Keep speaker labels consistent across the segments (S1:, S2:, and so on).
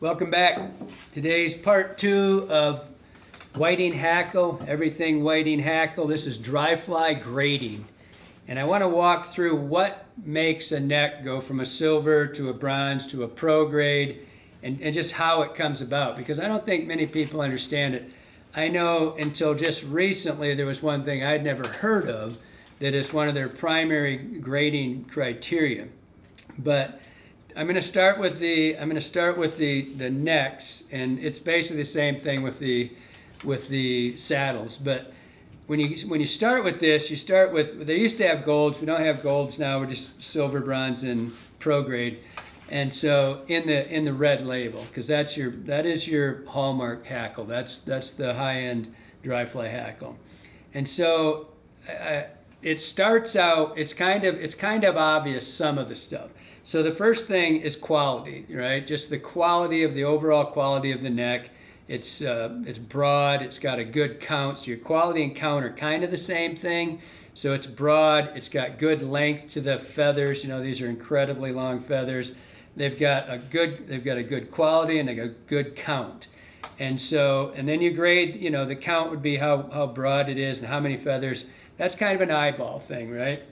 S1: Welcome back. Today's part 2 of whiting hackle, everything whiting hackle. This is dry fly grading. And I want to walk through what makes a neck go from a silver to a bronze to a pro grade and just how it comes about, because I don't think many people understand it. I know until just recently there was one thing I'd never heard of that is one of their primary grading criteria. But I'm going to start with the necks, and it's basically the same thing with the saddles. But when you start with this, you start with, they used to have golds. We don't have golds now. We're just silver, bronze, and pro grade. And so in the red label, because that is your hallmark hackle. That's the high end dry fly hackle. And so it starts out. It's kind of obvious, some of the stuff. So the first thing is quality, right? Just the quality of the overall quality of the neck. It's broad, it's got a good count. So your quality and count are kind of the same thing. So it's broad, it's got good length to the feathers. You know, these are incredibly long feathers. They've got a good quality and a good count. And then you grade, you know, the count would be how broad it is and how many feathers. That's kind of an eyeball thing, right?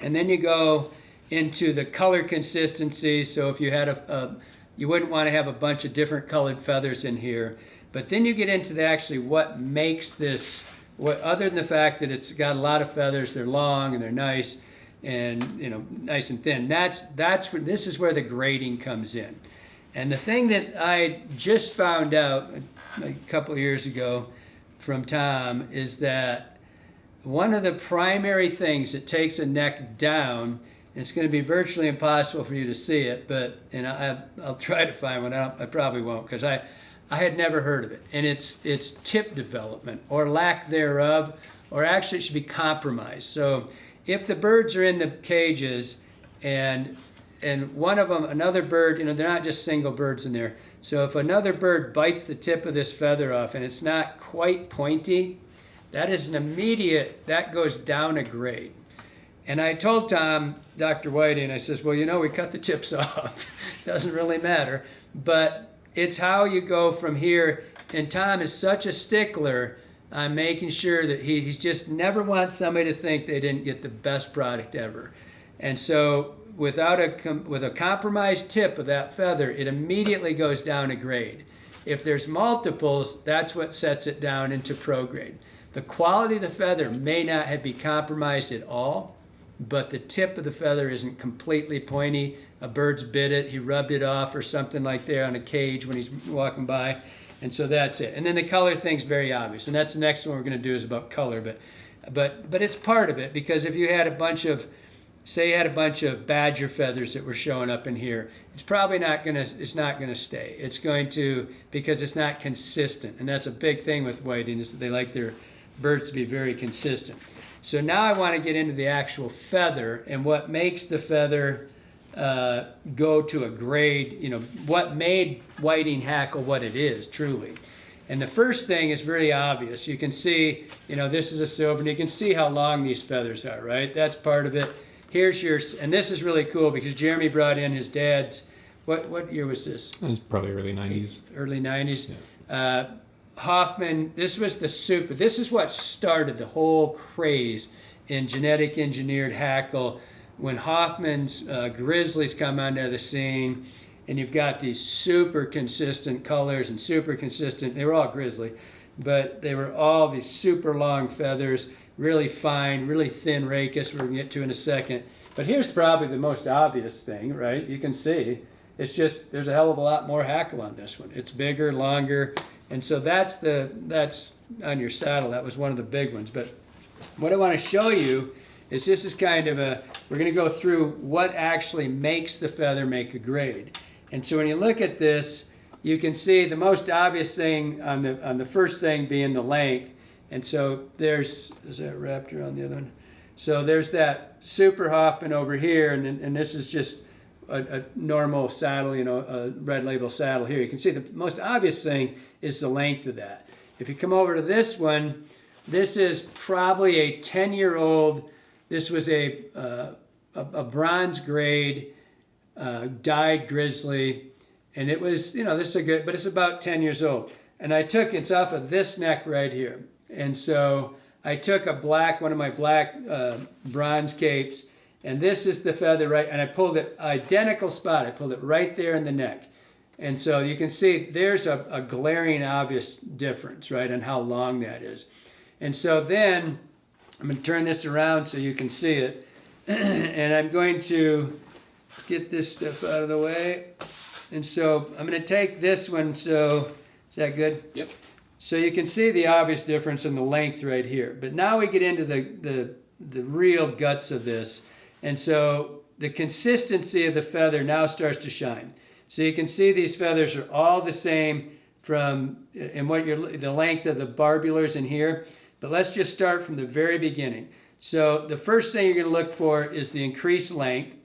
S1: And then you go into the color consistency. So if you had you wouldn't want to have a bunch of different colored feathers in here. But then you get into actually what makes this, other than the fact that it's got a lot of feathers, they're long and they're nice and, you know, nice and thin. This is where the grading comes in. And the thing that I just found out a couple of years ago from Tom is that one of the primary things that takes a neck down, it's going to be virtually impossible for you to see it, and I'll try to find one. I probably won't, because I had never heard of it. And it's tip development, or lack thereof, or actually it should be compromised. So if the birds are in the cages and one of them, another bird, you know, they're not just single birds in there. So if another bird bites the tip of this feather off and it's not quite pointy, that is that goes down a grade. And I told Tom, Dr. Whiting, I says, well, you know, we cut the tips off. Doesn't really matter. But it's how you go from here. And Tom is such a stickler on making sure that he just never wants somebody to think they didn't get the best product ever. And so with a compromised tip of that feather, it immediately goes down a grade. If there's multiples, that's what sets it down into pro grade. The quality of the feather may not be compromised at all, but the tip of the feather isn't completely pointy. A bird's bit it, he rubbed it off or something like there on a cage when he's walking by. And so that's it. And then the color thing's very obvious. And that's the next one we're going to do is about color. But it's part of it, because if you had a bunch of, say you had a bunch of badger feathers that were showing up in here, it's probably not going to stay. It's going to, because it's not consistent. And that's a big thing with whiting, is that they like their birds to be very consistent. So now I want to get into the actual feather and what makes the feather go to a grade, you know, what made whiting hackle what it is, truly. And the first thing is very obvious. You can see, you know, this is a silver, and you can see how long these feathers are, right? That's part of it. Here's and this is really cool because Jeremy brought in his dad's, what year was this?
S2: It was probably early 90s.
S1: Early 90s.
S2: Yeah.
S1: Hoffman, this is what started the whole craze in genetic engineered hackle, when Hoffman's grizzlies come onto the scene, and you've got these super consistent colors and super consistent, they were all grizzly, but they were all these super long feathers, really fine, really thin rachis, we're going to get to in a second. But here's probably the most obvious thing, right? You can see, it's just, there's a hell of a lot more hackle on this one. It's bigger, longer. And so that's on your saddle. That was one of the big ones. But what I want to show you is this is kind of we're going to go through what actually makes the feather make a grade. And so when you look at this, you can see the most obvious thing on the first thing being the length. And so is that raptor on the other one? So there's that super Hoffman over here, and this is just a normal saddle, you know, a red label saddle here. You can see the most obvious thing is the length of that. If you come over to this one, this is probably a 10-year-old. This was a bronze grade dyed grizzly. And it was, you know, this is a good, but it's about 10 years old. And it's off of this neck right here. And so I took one of my black bronze capes, and this is the feather, right? And I pulled it identical spot. I pulled it right there in the neck. And so you can see there's a glaring obvious difference, right, on how long that is. And so then I'm going to turn this around so you can see it. And I'm going to get this stuff out of the way. And so I'm going to take this one. So is that good?
S2: Yep.
S1: So you can see the obvious difference in the length right here. But now we get into the real guts of this. And so the consistency of the feather now starts to shine. So you can see these feathers are all the same the length of the barbulars in here. But let's just start from the very beginning. So the first thing you're going to look for is the increased length.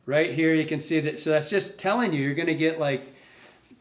S1: Right here you can see that. So that's just telling you you're going to get like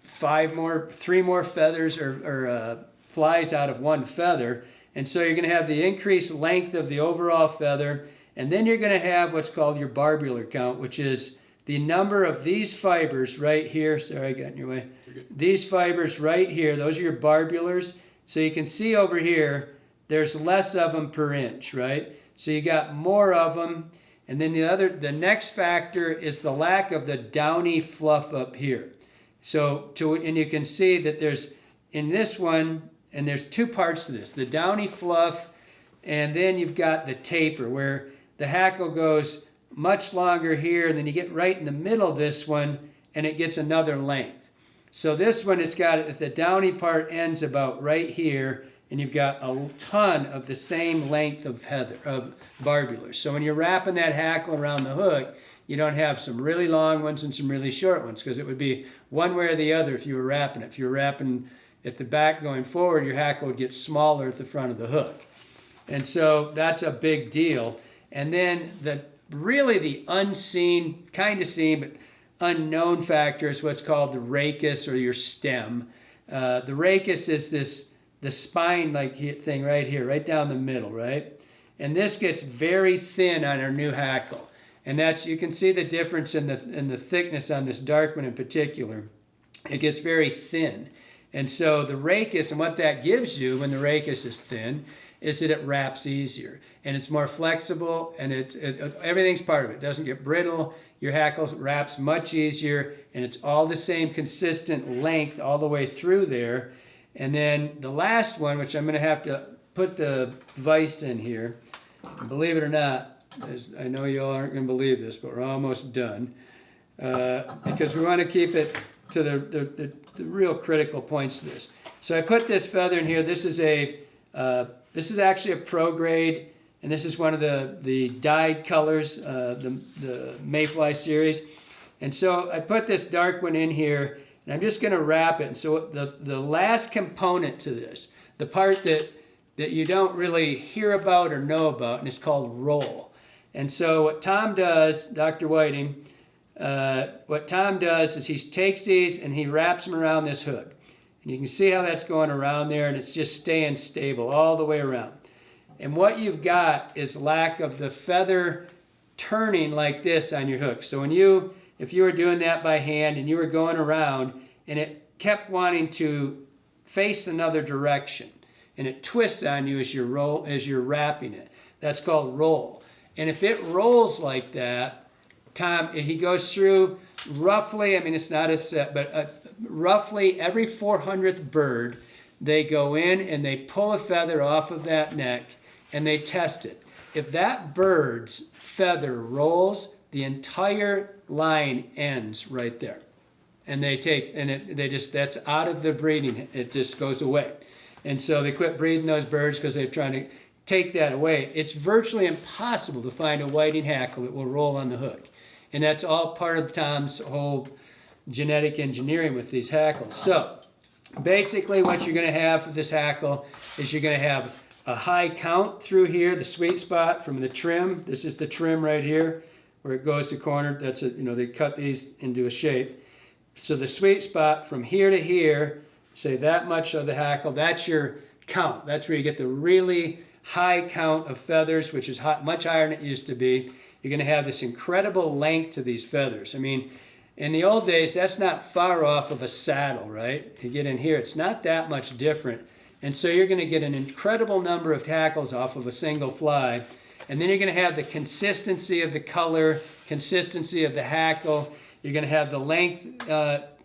S1: 3 more feathers or flies out of one feather. And so you're going to have the increased length of the overall feather. And then you're going to have what's called your barbular count, which is the number of these fibers right here. Sorry, I got in your way. These fibers right here, those are your barbulars. So you can see over here, there's less of them per inch, right? So you got more of them. And then the next factor is the lack of the downy fluff up here. And you can see that there's, in this one, and there's 2 parts to this, the downy fluff, and then you've got the taper, where the hackle goes much longer here, and then you get right in the middle of this one, and it gets another length. So this one, the downy part ends about right here, and you've got a ton of the same length of barbulars. So when you're wrapping that hackle around the hook, you don't have some really long ones and some really short ones, because it would be one way or the other if you were wrapping it. If you were wrapping at the back going forward, your hackle would get smaller at the front of the hook. And so that's a big deal. And then the unseen, kind of seen, but unknown factor is what's called the rachis, or your stem. The rachis is the spine-like thing right here, right down the middle, right? And this gets very thin on our new hackle. And you can see the difference in the thickness on this dark one in particular. It gets very thin. And so the rachis, and what that gives you when the rachis is thin, is that it wraps easier. And it's more flexible, and everything's part of it. It doesn't get brittle. Your hackle wraps much easier, and it's all the same consistent length all the way through there. And then the last one, which I'm going to have to put the vise in here, and believe it or not, I know you all aren't going to believe this, but we're almost done, because we want to keep it to the real critical points to this. So I put this feather in here. This is actually a pro grade, and this is one of the dyed colors, the Mayfly series. And so I put this dark one in here, and I'm just going to wrap it. And so the last component to this, the part that you don't really hear about or know about, and it's called roll. And so what Tom does, Dr. Whiting, what Tom does is he takes these and he wraps them around this hook. And you can see how that's going around there, and it's just staying stable all the way around. And what you've got is lack of the feather turning like this on your hook. So if you were doing that by hand and you were going around and it kept wanting to face another direction, and it twists on you as you're wrapping it, that's called roll. And if it rolls like that, Tom, he goes through roughly, I mean, it's not a set, but roughly every 400th bird, they go in and they pull a feather off of that neck and they test it. If that bird's feather rolls, the entire line ends right there. And that's out of the breeding. It just goes away. And so they quit breeding those birds because they're trying to take that away. It's virtually impossible to find a whiting hackle that will roll on the hook. And that's all part of Tom's whole genetic engineering with these hackles. So basically what you're going to have for this hackle is you're going to have a high count through here, the sweet spot from the trim. This is the trim right here where it goes to corner. That's they cut these into a shape. So the sweet spot from here to here, say that much of the hackle, that's your count. That's where you get the really high count of feathers, which is much higher than it used to be. You're going to have this incredible length to these feathers. I mean, In the old days, that's not far off of a saddle, right? You get in here, it's not that much different. And so you're going to get an incredible number of tackles off of a single fly. And then you're going to have the consistency of the color, consistency of the hackle. You're going to have the length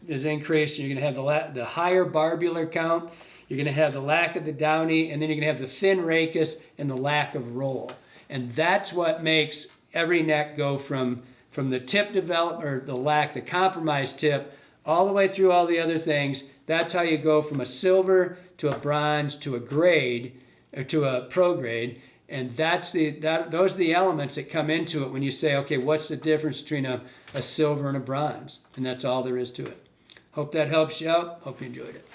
S1: is increased. You're going to have the higher barbular count. You're going to have the lack of the downy. And then you're going to have the thin rachis and the lack of roll. And that's what makes every neck go from the tip development, or the compromised tip, all the way through all the other things. That's how you go from a silver to a bronze to a grade, or to a pro grade. And those are the elements that come into it when you say, okay, what's the difference between a silver and a bronze? And that's all there is to it. Hope that helps you out. Hope you enjoyed it.